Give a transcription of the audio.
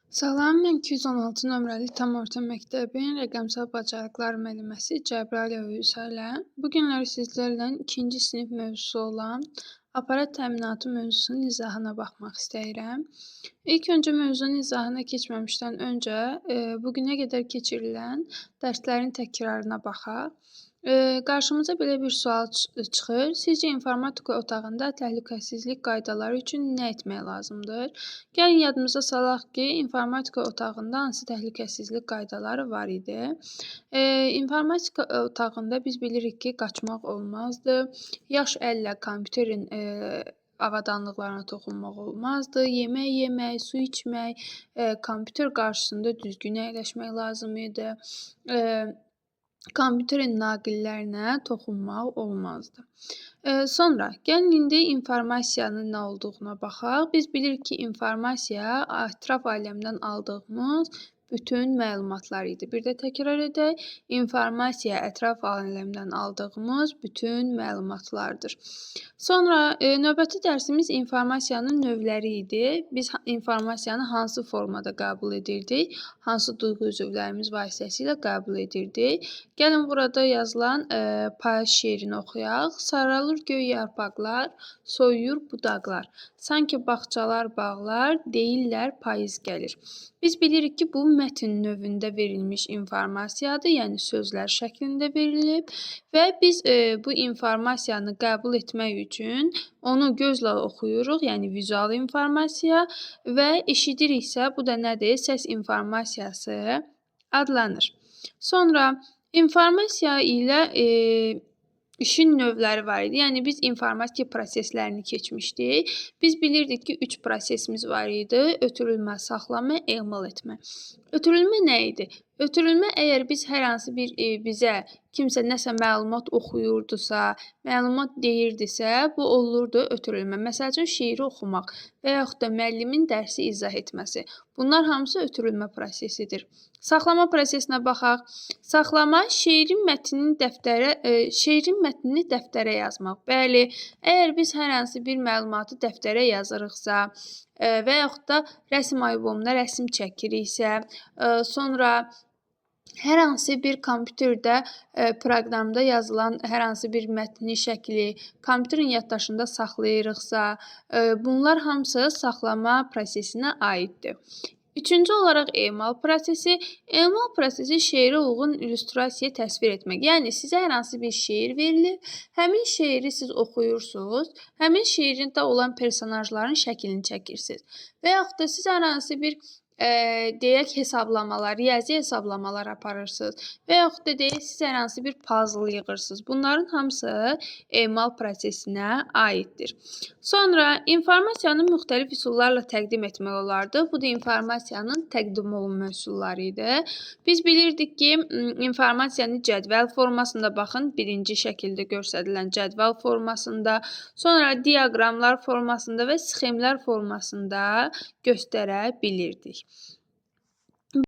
Salam, mən 216 nömrəli tam orta məktəbin rəqəmsal bacarıqlar müəlliməsi Cəbrayılova Vüsalə. Bu günləri sizlərlə 2-ci sinif mövzusu olan aparat təminatı mövzusunun izahına baxmaq istəyirəm. İlk öncə mövzunun izahına keçməmişdən öncə bu günə qədər keçirilən dərslərin təkrarına baxaq. Qarşımıza belə bir sual çıxır. Sizcə informatika otağında təhlükəsizlik qaydaları üçün nə etmək lazımdır? Gəlin yadımıza salaq ki, informatika otağında hansı təhlükəsizlik qaydaları var idi? İnformatika otağında biz bilirik ki, qaçmaq olmazdı. Yaş əllə kompüterin avadanlıqlarına toxunmaq olmazdı. Yemək yemək, su içmək, kompüter qarşısında düzgün əyləşmək lazım idi. Kompüterin naqillərinə toxunmaq olmazdı. Sonra gəlin indi informasiyanın nə olduğuna baxaq. Biz bilirik ki, informasiya ətraf aləmdən aldığımız bütün məlumatlar idi. Bir də təkrar edək. İnformasiya ətraf aləmdən aldığımız bütün məlumatlardır. Sonra növbəti dərsimiz informasiyanın növləri idi. Biz informasiyanı hansı formada qəbul edirdik? Hansı duyğu üzvlərimiz vasitəsilə qəbul edirdik? Gəlin burada yazılan payız şeirini oxuyaq. Saralır göy yarpaqlar, soyuyur budaqlar. Sanki bağçalar, bağlar, deyirlər payız gəlir. Biz bilirik ki, bu mətn növündə verilmiş informasiyadır, yəni sözlər şəklində verilib və biz bu informasiyanı qəbul etmək üçün onu gözlə oxuyuruq, yəni vizual informasiya və eşidiriksə, bu da nədir? Səs informasiyası adlanır. Sonra informasiya ilə işin növləri var idi. Yəni biz informasiya proseslərini keçmişdik. Biz bilirdik ki, 3 prosesimiz var idi. Ötürülmə, saxlama, emal etmə. Ötürülmə nə idi? Ötürülmə əgər biz hər hansı bir bizə kimsə nəsə məlumat oxuyurdusa, məlumat deyirdisə, bu olurdu ötürülmə. Məsəl üçün şeiri oxumaq və yaxud da müəllimin dərsi izah etməsi. Bunlar hamısı ötürülmə prosesidir. Saxlama prosesinə baxaq. Saxlama şeirin mətnini dəftərə yazmaq. Bəli, əgər biz hər hansı bir məlumatı dəftərə yazırıqsa və yaxud da rəsm albomuna rəsm çəkiriksə, sonra hər hansı bir kompüterdə, proqramda yazılan hər hansı bir mətni, şəkli kompüterin yaddaşında saxlayırıqsa, bunlar hamısı saxlama prosesinə aiddir. Üçüncü olaraq emal prosesi. Emal prosesi şeirə uyğun illüstrasiya təsvir etmək. Yəni sizə hər hansı bir şeir verilir, həmin şeiri siz oxuyursunuz, həmin şeirdə olan personajların şəklini çəkirsiniz. Və yaxud da siz hər hansı bir deyək hesablamalar, riyazi hesablamalar aparırsınız və yaxud da deyək siz hər hansı bir puzzle yığırsınız. Bunların hamısı emal prosesinə aiddir. Sonra informasiyanı müxtəlif üsullarla təqdim etmək olardı. Bu da informasiyanın təqdim olunma üsulları idi. Biz bilirdik ki, informasiyanı cədvəl formasında, baxın, birinci şəkildə göstərilən cədvəl formasında, sonra diaqramlar formasında və sxemlər formasında göstərə bilirdik.